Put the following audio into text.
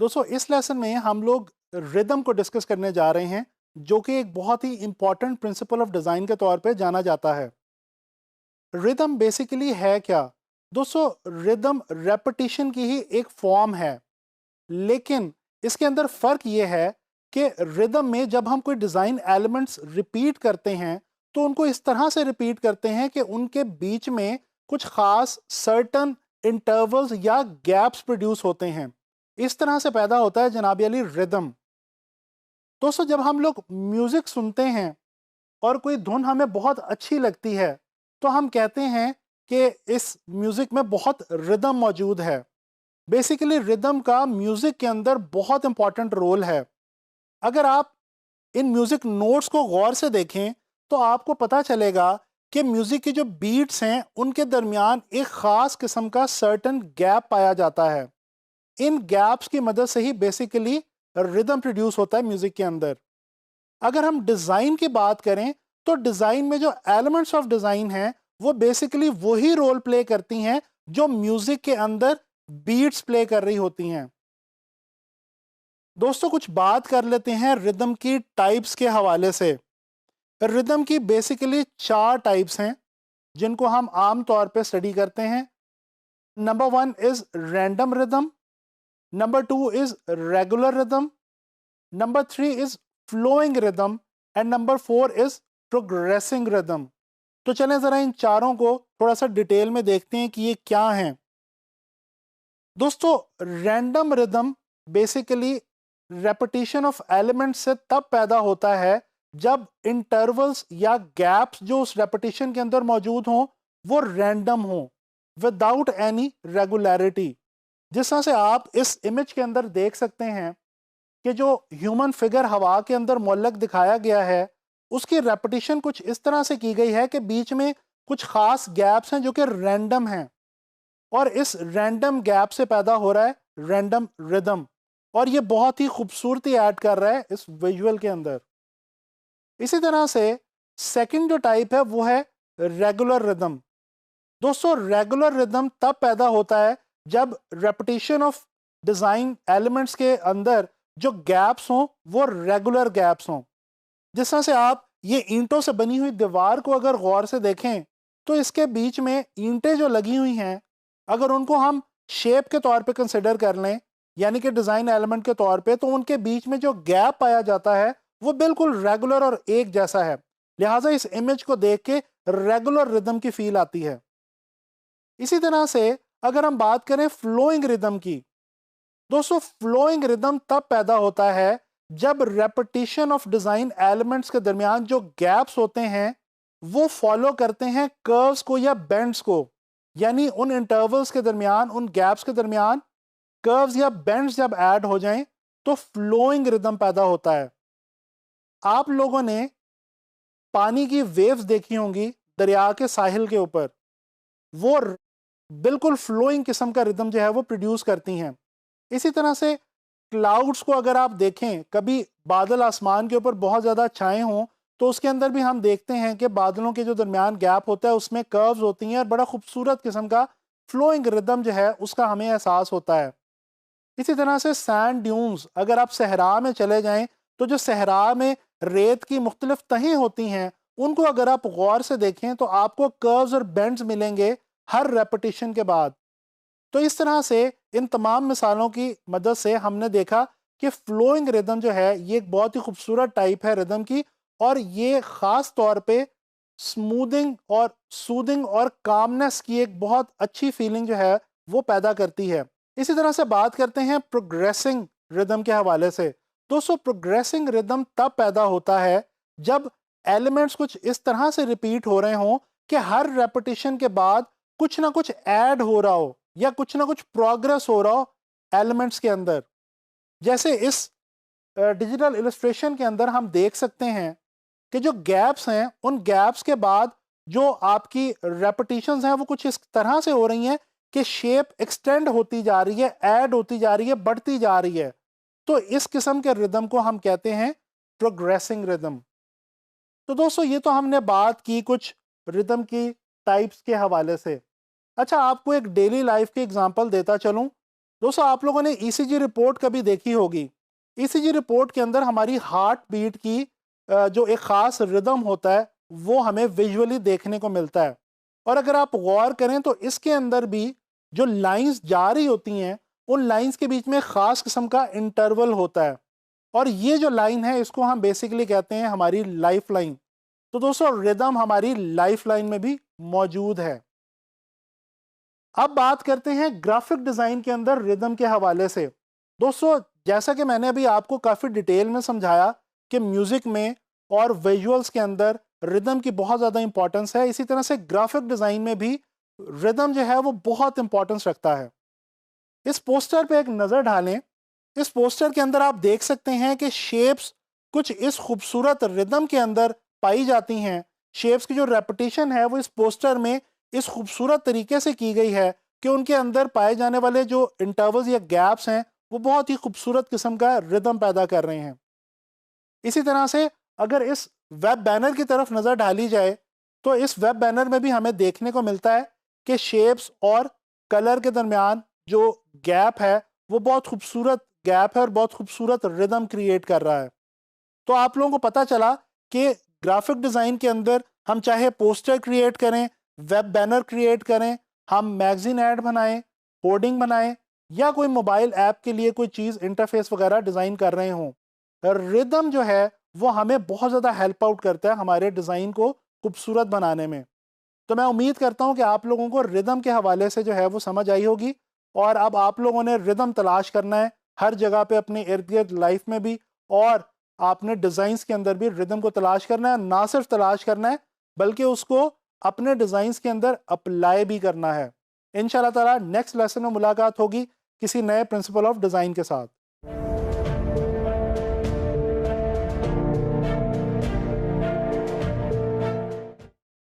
दोस्तों इस लेसन में हम लोग रिदम को डिस्कस करने जा रहे हैं, जो कि एक बहुत ही इंपॉर्टेंट प्रिंसिपल ऑफ डिज़ाइन के तौर पे जाना जाता है। रिदम बेसिकली है क्या? दोस्तों रिदम रेपिटिशन की ही एक फॉर्म है, लेकिन इसके अंदर फ़र्क ये है कि रिदम में जब हम कोई डिज़ाइन एलिमेंट्स रिपीट करते हैं, तो उनको इस तरह से रिपीट करते हैं कि उनके बीच में कुछ ख़ास सर्टन इंटरवल्स या गैप्स प्रोड्यूस होते हैं। इस तरह से पैदा होता है जनाब अली रिदम। दोस्तों जब हम लोग म्यूज़िक सुनते हैं और कोई धुन हमें बहुत अच्छी लगती है, तो हम कहते हैं कि इस म्यूज़िक में बहुत रिदम मौजूद है। बेसिकली रिदम का म्यूज़िक के अंदर बहुत इंपॉर्टेंट रोल है। अगर आप इन म्यूज़िक नोट्स को गौर से देखें, तो आपको पता चलेगा कि म्यूज़िक की जो बीट्स हैं, उनके दरमियान एक ख़ास किस्म का सर्टन गैप पाया जाता है। इन गैप्स की मदद से ही बेसिकली रिदम प्रोड्यूस होता है म्यूज़िक के अंदर। अगर हम डिज़ाइन की बात करें, तो डिज़ाइन में जो एलिमेंट्स ऑफ डिज़ाइन हैं, वो बेसिकली वही रोल प्ले करती हैं जो म्यूज़िक के अंदर बीट्स प्ले कर रही होती हैं। दोस्तों कुछ बात कर लेते हैं रिदम की टाइप्स के हवाले से। रिदम की बेसिकली 4 टाइप्स हैं, जिनको हम आम तौर पे स्टडी करते हैं। Number 1 is random rhythm, number 2 is regular rhythm, number 3 is flowing rhythm and number 4 is progressing rhythm. तो चलें ज़रा इन चारों को थोड़ा सा डिटेल में देखते हैं कि ये क्या हैं। दोस्तों random rhythm basically repetition of elements से तब पैदा होता है जब इंटरवल्स या गैप्स जो उस रेपिटेशन के अंदर मौजूद हों, वो रैंडम हों, विदाउट एनी रेगुलरिटी। जिस तरह से आप इस इमेज के अंदर देख सकते हैं कि जो ह्यूमन फिगर हवा के अंदर मुअल्लक दिखाया गया है, उसकी रेपिटेशन कुछ इस तरह से की गई है कि बीच में कुछ खास गैप्स हैं जो कि रैंडम हैं, और इस रैंडम गैप से पैदा हो रहा है रैंडम रिदम, और ये बहुत ही खूबसूरती ऐड कर रहा है इस विजुअल के अंदर। इसी तरह से सेकंड जो टाइप है वो है रेगुलर रिदम। दोस्तों रेगुलर रिदम तब पैदा होता है जब रेपिटेशन ऑफ डिज़ाइन एलिमेंट्स के अंदर जो गैप्स हों, वो रेगुलर गैप्स हों। जिस तरह से आप ये ईंटों से बनी हुई दीवार को अगर गौर से देखें, तो इसके बीच में ईंटें जो लगी हुई हैं, अगर उनको हम शेप के तौर पे कंसिडर कर लें, यानी कि डिज़ाइन एलिमेंट के तौर पे, तो उनके बीच में जो गैप पाया जाता है वो बिल्कुल रेगुलर और एक जैसा है। लिहाजा इस इमेज को देख के रेगुलर रिदम की फील आती है। इसी तरह से अगर हम बात करें फ्लोइंग रिदम की, दोस्तों फ्लोइंग रिदम तब पैदा होता है जब रेपिटेशन ऑफ डिजाइन एलिमेंट्स के दरमियान जो गैप्स होते हैं, वो फॉलो करते हैं कर्व्स को या बेंड्स को। यानी उन इंटरवल्स के दरमियान, उन गैप्स के दरमियान कर्व्स या बेंड्स जब ऐड हो जाएं, तो फ्लोइंग रिदम पैदा होता है। आप लोगों ने पानी की वेव्स देखी होंगी दरिया के साहिल के ऊपर, वो बिल्कुल फ्लोइंग किस्म का रिदम जो है वो प्रोड्यूस करती हैं। इसी तरह से क्लाउड्स को अगर आप देखें, कभी बादल आसमान के ऊपर बहुत ज़्यादा छाए हों, तो उसके अंदर भी हम देखते हैं कि बादलों के जो दरमियान गैप होता है उसमें कर्व्स होती हैं, और बड़ा खूबसूरत किस्म का फ्लोइंग रिदम जो है उसका हमें एहसास होता है। इसी तरह से सैंड ड्यून्स, अगर आप सहरा में चले जाएं, तो जो सहरा में रेत की मुख्तलिफ तहें होती हैं, उनको अगर आप गौर से देखें तो आपको कर्व्स और बेंड्स मिलेंगे हर रेपिटेशन के बाद। तो इस तरह से इन तमाम मिसालों की मदद से हमने देखा कि फ्लोइंग रिदम जो है ये एक बहुत ही खूबसूरत टाइप है रिदम की, और ये ख़ास तौर पे स्मूदिंग और सूदिंग और कामनेस की एक बहुत अच्छी फीलिंग जो है वो पैदा करती है। इसी तरह से बात करते हैं प्रोग्रेसिंग रिदम के हवाले से। दोस्तों प्रोग्रेसिंग रिदम तब पैदा होता है जब एलिमेंट्स कुछ इस तरह से रिपीट हो रहे हों कि हर रेपिटेशन के बाद कुछ ना कुछ ऐड हो रहा हो या कुछ ना कुछ प्रोग्रेस हो रहा हो एलिमेंट्स के अंदर। जैसे इस डिजिटल इलस्ट्रेशन के अंदर हम देख सकते हैं कि जो गैप्स हैं, उन गैप्स के बाद जो आपकी रेपिटेशंस हैं वो कुछ इस तरह से हो रही हैं कि शेप एक्सटेंड होती जा रही है, ऐड होती जा रही है, बढ़ती जा रही है। तो इस किस्म के रिदम को हम कहते हैं प्रोग्रेसिंग रिदम। तो दोस्तों ये तो हमने बात की कुछ रिदम की टाइप्स के हवाले से। अच्छा, आपको एक डेली लाइफ की एग्जांपल देता चलूं दोस्तों आप लोगों ने ईसीजी रिपोर्ट कभी देखी होगी। ईसीजी रिपोर्ट के अंदर हमारी हार्ट बीट की जो एक ख़ास रिदम होता है वो हमें विजुअली देखने को मिलता है। और अगर आप गौर करें तो इसके अंदर भी जो लाइंस जा रही होती हैं उन लाइंस के बीच में ख़ास किस्म का इंटरवल होता है, और ये जो लाइन है इसको हम बेसिकली कहते हैं हमारी लाइफ लाइन। तो दोस्तों रिदम हमारी लाइफ लाइन में भी मौजूद है। अब बात करते हैं ग्राफिक डिज़ाइन के अंदर रिदम के हवाले से। दोस्तों जैसा कि मैंने अभी आपको काफ़ी डिटेल में समझाया कि म्यूज़िक में और विजुअल्स के अंदर रिदम की बहुत ज़्यादा इंपॉर्टेंस है, इसी तरह से ग्राफिक डिज़ाइन में भी रिदम जो है वो बहुत इंपॉर्टेंस रखता है। इस पोस्टर पे एक नज़र डालें। इस पोस्टर के अंदर आप देख सकते हैं कि शेप्स कुछ इस खूबसूरत रिदम के अंदर पाई जाती हैं। शेप्स की जो रेपिटेशन है वो इस पोस्टर में इस खूबसूरत तरीके से की गई है कि उनके अंदर पाए जाने वाले जो इंटरवल्स या गैप्स हैं वो बहुत ही खूबसूरत किस्म का रिदम पैदा कर रहे हैं। इसी तरह से अगर इस वेब बैनर की तरफ नज़र डाली जाए तो इस वेब बैनर में भी हमें देखने को मिलता है कि शेप्स और कलर के दरमियान जो गैप है वो बहुत खूबसूरत गैप है और बहुत खूबसूरत रिदम क्रिएट कर रहा है। तो आप लोगों को पता चला कि ग्राफिक डिज़ाइन के अंदर हम चाहे पोस्टर क्रिएट करें, वेब बैनर क्रिएट करें, हम मैगजीन ऐड बनाएं, होर्डिंग बनाएं, या कोई मोबाइल ऐप के लिए कोई चीज़ इंटरफेस वगैरह डिज़ाइन कर रहे हों, रिदम जो है वो हमें बहुत ज़्यादा हेल्प आउट करता है हमारे डिज़ाइन को खूबसूरत बनाने में। तो मैं उम्मीद करता हूँ कि आप लोगों को रिदम के हवाले से जो है वो समझ आई होगी, और अब आप लोगों ने रिदम तलाश करना है हर जगह पे अपने इर्द गिर्द लाइफ में भी, और आपने डिज़ाइंस के अंदर भी रिदम को तलाश करना है। ना सिर्फ तलाश करना है बल्कि उसको अपने डिज़ाइंस के अंदर अप्लाई भी करना है। इंशाल्लाह ताला नेक्स्ट लेसन में मुलाकात होगी किसी नए प्रिंसिपल ऑफ डिज़ाइन के साथ।